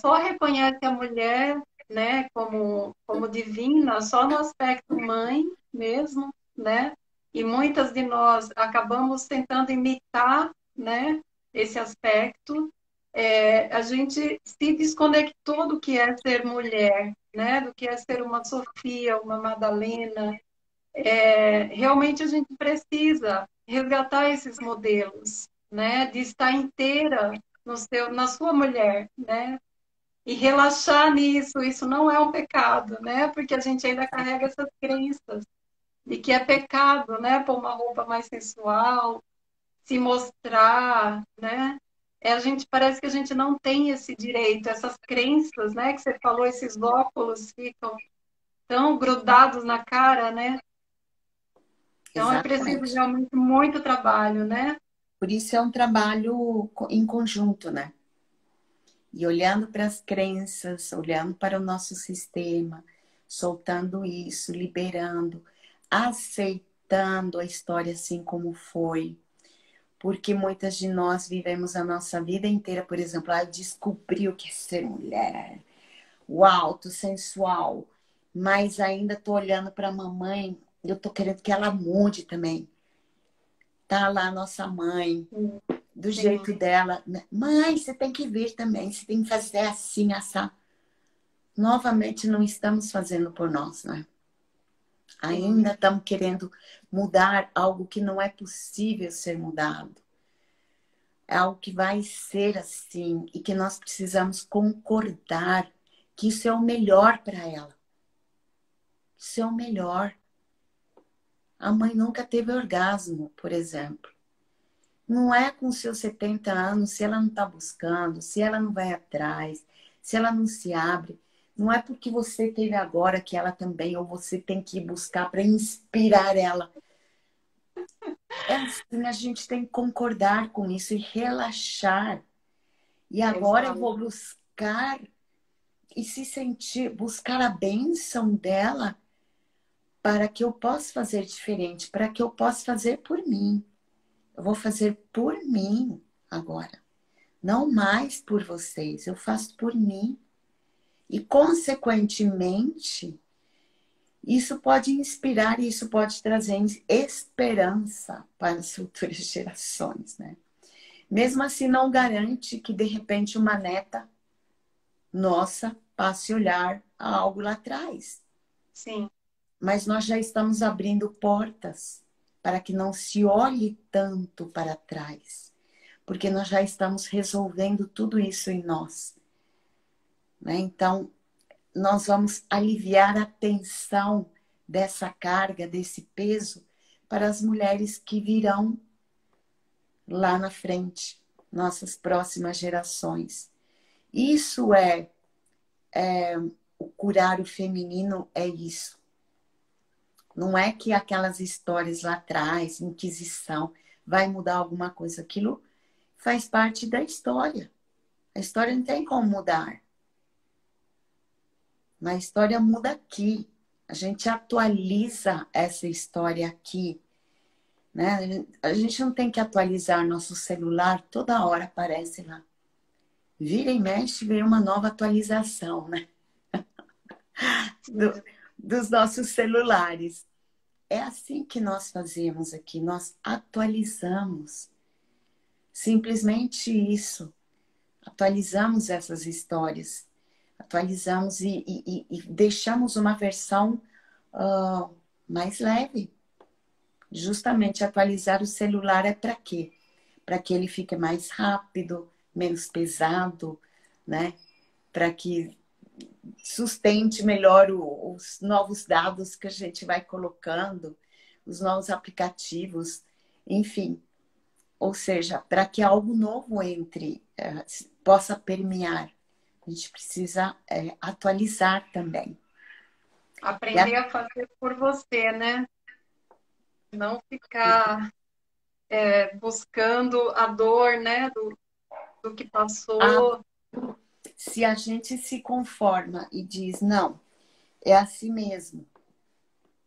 [SPEAKER 1] só reconhece a mulher, né, como divina, só no aspecto mãe mesmo, né? E muitas de nós acabamos tentando imitar, né, esse aspecto. A gente se desconectou do que é ser mulher, né? Do que é ser uma Sofia, uma Madalena. Realmente a gente precisa resgatar esses modelos, né? De estar inteira na sua mulher, né? E relaxar nisso, isso não é um pecado, né? Porque a gente ainda carrega essas crenças de que é pecado, né? Pôr uma roupa mais sensual, se mostrar, né? A gente parece que a gente não tem esse direito, essas crenças, né? Que você falou, esses óculos ficam tão grudados na cara, né? Então é preciso
[SPEAKER 2] Exatamente.
[SPEAKER 1] realmente muito trabalho, né?
[SPEAKER 2] Por isso é um trabalho em conjunto, né? E olhando para as crenças, olhando para o nosso sistema, soltando isso, liberando, aceitando a história assim como foi. Porque muitas de nós vivemos a nossa vida inteira, por exemplo, descobri o que é ser mulher. o alto, sensual, mas ainda tô olhando para a mamãe, eu tô querendo que ela mude também. Tá lá a nossa mãe, do
[SPEAKER 1] Sim,
[SPEAKER 2] jeito dela. Mãe, você tem que vir também, você tem que fazer assim, essa. Novamente, não estamos fazendo por nós, né?
[SPEAKER 1] sim,
[SPEAKER 2] Ainda estamos querendo mudar algo que não é possível ser mudado. É algo que vai ser assim e que nós precisamos concordar que isso é o melhor para ela. Isso é o melhor. A mãe nunca teve orgasmo, por exemplo. Não é com seus 70 anos, se ela não está buscando, se ela não vai atrás, se ela não se abre. Não é porque você teve agora que ela também, ou você tem que ir buscar para inspirar ela. É assim, a gente tem que concordar com isso e relaxar. E agora eu
[SPEAKER 1] exato.
[SPEAKER 2] vou buscar e se sentir, buscar a bênção dela para que eu possa fazer diferente, para que eu possa fazer por mim. Eu vou fazer por mim agora. Não mais por vocês, eu faço por mim. E, consequentemente, isso pode inspirar e isso pode trazer esperança para as futuras gerações, né? Mesmo assim, não garante que, de repente, uma neta nossa passe a olhar a algo lá atrás.
[SPEAKER 1] Sim,
[SPEAKER 2] Mas nós já estamos abrindo portas para que não se olhe tanto para trás, porque nós já estamos resolvendo tudo isso em nós, né? Então, nós vamos aliviar a tensão dessa carga, desse peso para as mulheres que virão lá na frente, nossas próximas gerações. Isso o curar o feminino, é isso. Não é que aquelas histórias lá atrás, Inquisição, vai mudar alguma coisa. Aquilo faz parte da história. A história não tem como mudar. Mas a história muda aqui. A gente atualiza essa história aqui, né? A gente não tem que atualizar nosso celular, toda hora aparece lá. Vira e mexe, vem uma nova atualização, né? Do- dos nossos celulares. É assim que nós fazemos aqui, nós atualizamos. Simplesmente isso. Atualizamos essas histórias. Atualizamos e deixamos uma versão mais leve. Justamente atualizar o celular é para quê? Para que ele fique mais rápido, menos pesado, né? Para que sustente melhor os novos dados que a gente vai colocando, os novos aplicativos, enfim. Ou seja, para que algo novo entre, possa permear, a gente precisa atualizar também.
[SPEAKER 1] aprender a fazer por você, né? Não ficar buscando a dor, né, do que
[SPEAKER 2] A,
[SPEAKER 1] passou.
[SPEAKER 2] se a gente se conforma e diz, não, é assim mesmo,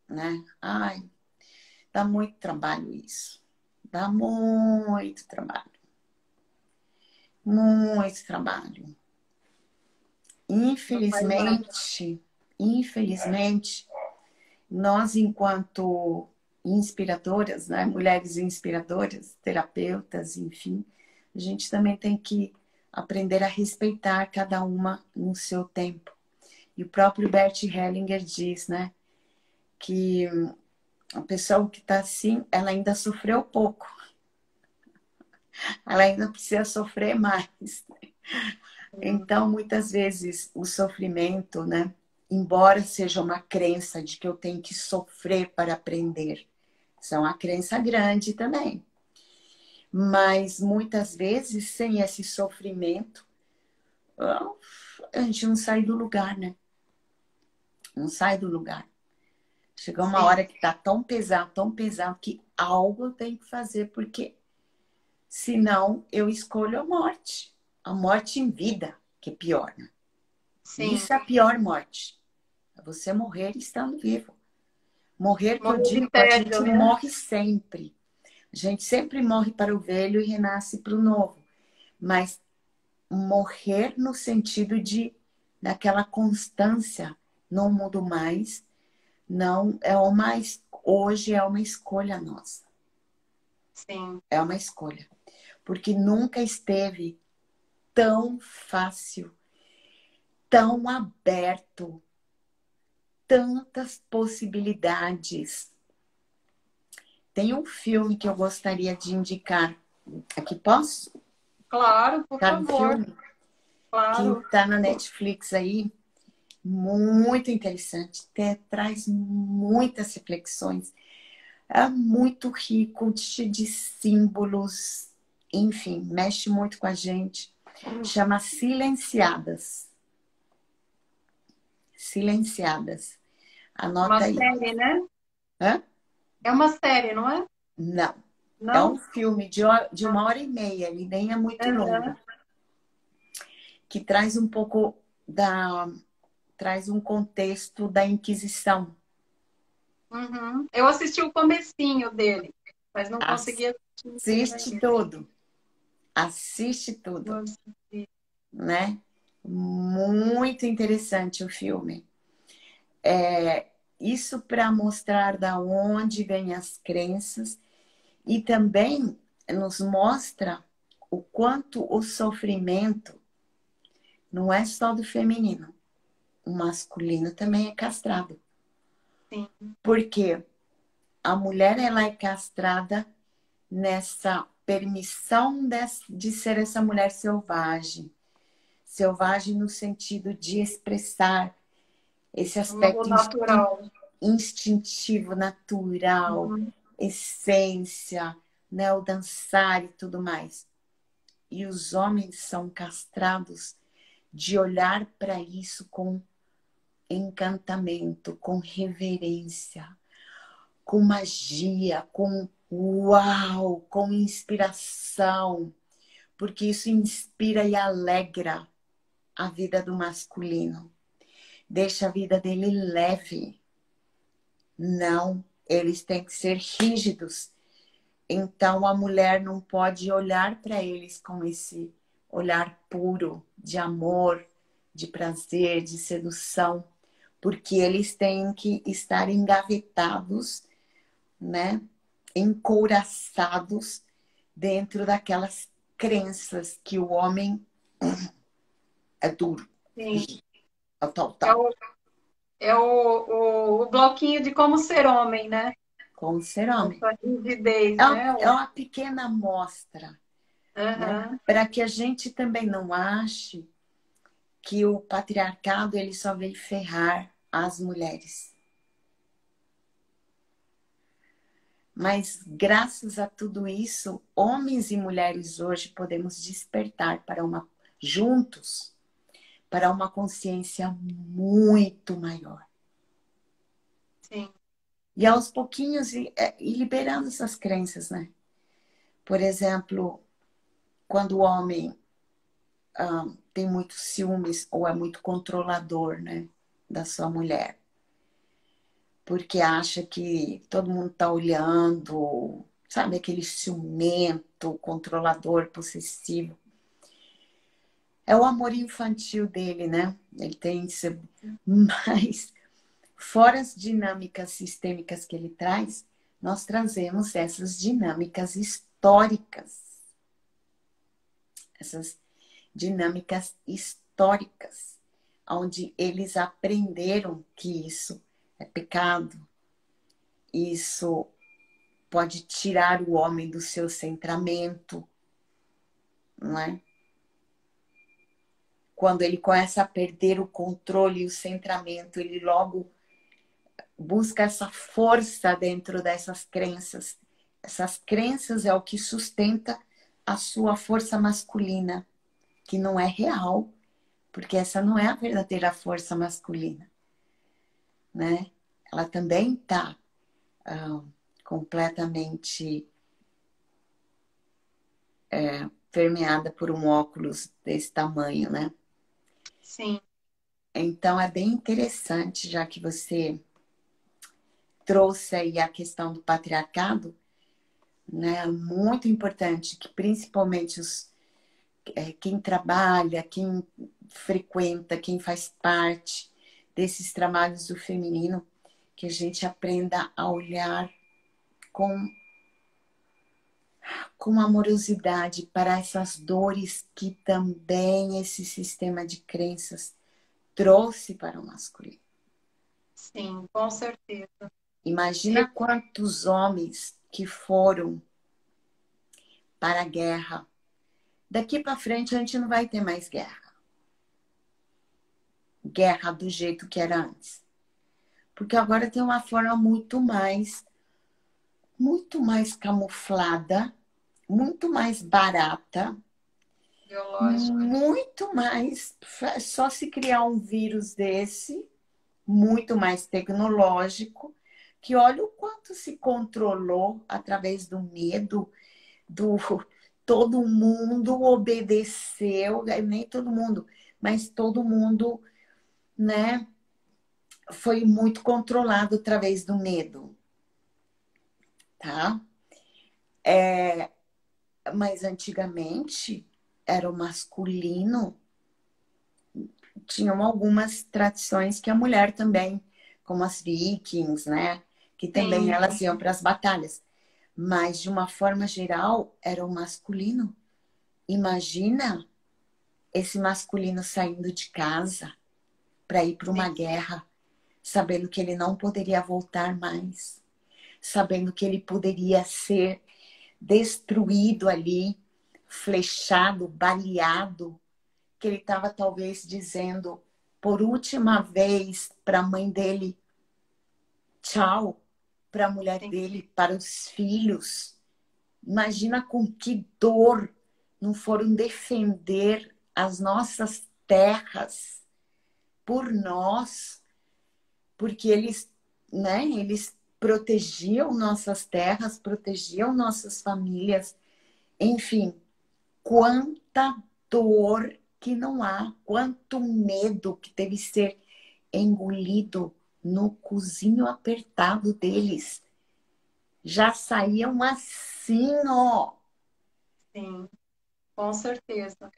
[SPEAKER 2] né? Ai, dá muito trabalho isso. Dá muito trabalho. Muito trabalho.
[SPEAKER 1] Não faz nada.
[SPEAKER 2] Infelizmente, nós, enquanto inspiradoras, né? Mulheres inspiradoras, terapeutas, enfim, a gente também tem que aprender a respeitar cada uma no seu tempo. E o próprio Bert Hellinger diz, né, que a pessoa que está assim, ela ainda sofreu pouco, ela ainda precisa sofrer mais. Então, muitas vezes, o sofrimento, né, embora seja uma crença de que eu tenho que sofrer para aprender, isso é uma crença grande também. Mas muitas vezes, sem esse sofrimento, a gente não sai do lugar, né? Não sai do lugar. Chega uma
[SPEAKER 1] Sim,
[SPEAKER 2] hora que tá tão pesado, que algo eu tenho que fazer, porque senão eu escolho a morte. A morte em vida, que é pior, né?
[SPEAKER 1] sim.
[SPEAKER 2] Isso é a pior morte. É você morrer estando vivo. Morrer que eu
[SPEAKER 1] Morrer de
[SPEAKER 2] digo, a
[SPEAKER 1] tédio,
[SPEAKER 2] gente
[SPEAKER 1] né?
[SPEAKER 2] morre sempre. A gente sempre morre para o velho e renasce para o novo. Mas morrer no sentido de daquela constância. Não mudo mais. Não, hoje é uma escolha nossa.
[SPEAKER 1] Sim.
[SPEAKER 2] É uma escolha. Porque nunca esteve tão fácil, tão aberto, tantas possibilidades. Tem um filme que eu gostaria de indicar. Aqui posso?
[SPEAKER 1] Claro, por
[SPEAKER 2] Tá um
[SPEAKER 1] favor.
[SPEAKER 2] filme que
[SPEAKER 1] Claro.
[SPEAKER 2] está na Netflix aí, muito interessante. Traz muitas reflexões. É muito rico, cheio de símbolos. Enfim, mexe muito com a gente. Chama Silenciadas. Silenciadas.
[SPEAKER 1] Uma
[SPEAKER 2] Anota aí.
[SPEAKER 1] série, né?
[SPEAKER 2] Hã?
[SPEAKER 1] É uma série, não é?
[SPEAKER 2] Não. É um
[SPEAKER 1] Não?
[SPEAKER 2] filme de 1 hora e meia, ele nem é muito longo,
[SPEAKER 1] Aham.
[SPEAKER 2] que traz um pouco traz um contexto da Inquisição.
[SPEAKER 1] Uhum. Eu assisti o comecinho dele, mas não consegui assistir inteiro
[SPEAKER 2] Assiste
[SPEAKER 1] ainda.
[SPEAKER 2] tudo, assiste tudo,
[SPEAKER 1] Nossa,
[SPEAKER 2] né? Muito interessante o filme. Isso para mostrar da onde vêm as crenças e também nos mostra o quanto o sofrimento não é só do feminino, o masculino também é castrado.
[SPEAKER 1] sim.
[SPEAKER 2] Porque a mulher ela é castrada nessa permissão de ser essa mulher selvagem. Selvagem no sentido de expressar esse
[SPEAKER 1] O
[SPEAKER 2] aspecto
[SPEAKER 1] natural.
[SPEAKER 2] instintivo, natural,
[SPEAKER 1] Uhum.
[SPEAKER 2] essência, né? O dançar e tudo mais. E os homens são castrados de olhar para isso com encantamento, com reverência, com magia, com uau, com inspiração, porque isso inspira e alegra a vida do masculino, deixa a vida dele leve. Não, eles têm que ser rígidos. Então a mulher não pode olhar para eles com esse olhar puro de amor, de prazer, de sedução, porque eles têm que estar engavetados, né? Encouraçados dentro daquelas crenças que o homem é duro,
[SPEAKER 1] Sim.
[SPEAKER 2] tal, tal,
[SPEAKER 1] É
[SPEAKER 2] tal,
[SPEAKER 1] o, o bloquinho de como ser homem, né?
[SPEAKER 2] com o ser homem.
[SPEAKER 1] Essa rigidez,
[SPEAKER 2] É uma,
[SPEAKER 1] né?
[SPEAKER 2] é uma pequena amostra, né?
[SPEAKER 1] Aham.
[SPEAKER 2] Para que a gente também não ache que o patriarcado ele só veio ferrar as mulheres. Mas graças a tudo isso, homens e mulheres hoje podemos despertar juntos para uma consciência muito maior.
[SPEAKER 1] Sim.
[SPEAKER 2] E aos pouquinhos ir liberando essas crenças, né? Por exemplo, quando o homem tem muitos ciúmes ou é muito controlador, né, da sua mulher, porque acha que todo mundo está olhando, sabe, aquele ciumento, controlador, possessivo. É o amor infantil dele, né? Ele tem isso, mas fora as dinâmicas sistêmicas que ele traz, nós trazemos essas dinâmicas históricas. Essas dinâmicas históricas, onde eles aprenderam que isso é pecado, isso pode tirar o homem do seu centramento, não é? Quando ele começa a perder o controle e o centramento, ele logo busca essa força dentro dessas crenças. Essas crenças é o que sustenta a sua força masculina, que não é real, porque essa não é a verdadeira força masculina, né? Ela também está completamente permeada por um óculos desse tamanho, né?
[SPEAKER 1] Sim.
[SPEAKER 2] Então é bem interessante, já que você trouxe aí a questão do patriarcado, né? Muito importante que principalmente quem trabalha, quem frequenta, quem faz parte desses trabalhos do feminino, que a gente aprenda a olhar com amorosidade para essas dores que também esse sistema de crenças trouxe para o masculino.
[SPEAKER 1] Sim, com certeza.
[SPEAKER 2] Imagina quantos homens que foram para a guerra. Daqui para frente a gente não vai ter mais guerra. Guerra do jeito que era antes. Porque agora tem uma forma muito mais camuflada, muito mais barata,
[SPEAKER 1] Biológico.
[SPEAKER 2] muito mais. Só se criar um vírus desse, muito mais tecnológico, que olha o quanto se controlou através do medo, do todo mundo obedeceu, nem todo mundo, mas todo mundo, né, foi muito controlado através do medo, tá? Mas antigamente era o masculino, tinham algumas tradições que a mulher também, como as vikings, né? Que também
[SPEAKER 1] Sim,
[SPEAKER 2] elas iam para as batalhas. Mas, de uma forma geral, era o masculino. Imagina esse masculino saindo de casa para ir para uma
[SPEAKER 1] sim,
[SPEAKER 2] guerra, sabendo que ele não poderia voltar mais, sabendo que ele poderia ser destruído ali, flechado, baleado, que ele estava talvez dizendo por última vez para a mãe dele tchau, para a mulher
[SPEAKER 1] sim.
[SPEAKER 2] dele, para os filhos. Imagina com que dor não foram defender as nossas terras por nós, porque eles, né, eles protegiam nossas terras, protegiam nossas famílias, enfim, quanta dor que não há, quanto medo que deve ser engolido no cozinho apertado deles. Já saíam assim, ó.
[SPEAKER 1] Sim, com certeza.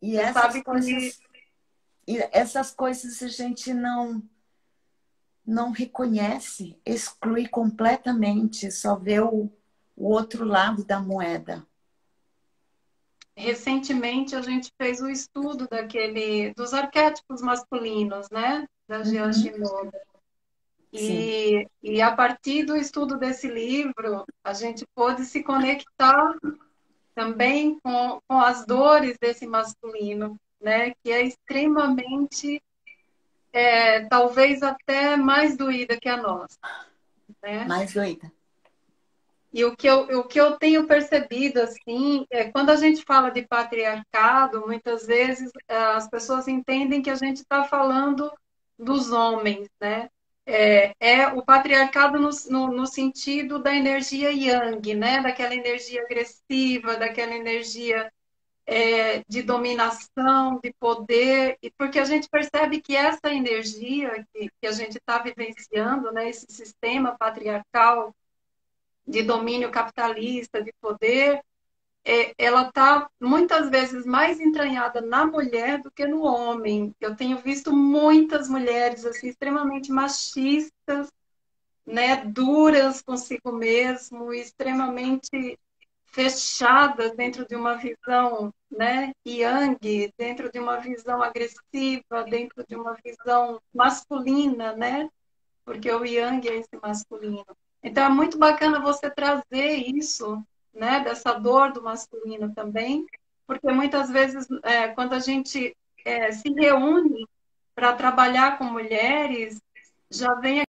[SPEAKER 2] E
[SPEAKER 1] Você sabe que
[SPEAKER 2] essas coisas a gente não reconhece, exclui completamente, só vê o outro lado da moeda.
[SPEAKER 1] recentemente a gente fez o estudo dos arquétipos masculinos, né? Da Jean
[SPEAKER 2] Uhum,
[SPEAKER 1] Shinoda.
[SPEAKER 2] sim,
[SPEAKER 1] E a partir do estudo desse livro, a gente pôde se conectar também com as dores desse masculino, né? Que é extremamente, talvez até mais doída que a nossa, né?
[SPEAKER 2] mais doida.
[SPEAKER 1] E o que eu tenho percebido, assim, é quando a gente fala de patriarcado, muitas vezes as pessoas entendem que a gente está falando dos homens, né? É o patriarcado no sentido da energia yang, né? Daquela energia agressiva, daquela energia de dominação, de poder, e porque a gente percebe que essa energia que a gente está vivenciando, né? Esse sistema patriarcal de domínio capitalista, de poder, ela está muitas vezes mais entranhada na mulher do que no homem. Eu tenho visto muitas mulheres assim extremamente machistas, né, duras consigo mesmo, extremamente fechadas dentro de uma visão, né, yang, dentro de uma visão agressiva, dentro de uma visão masculina, né? Porque o yang é esse masculino. Então é muito bacana você trazer isso, né, dessa dor do masculino também, porque muitas vezes quando a gente se reúne para trabalhar com mulheres, já vem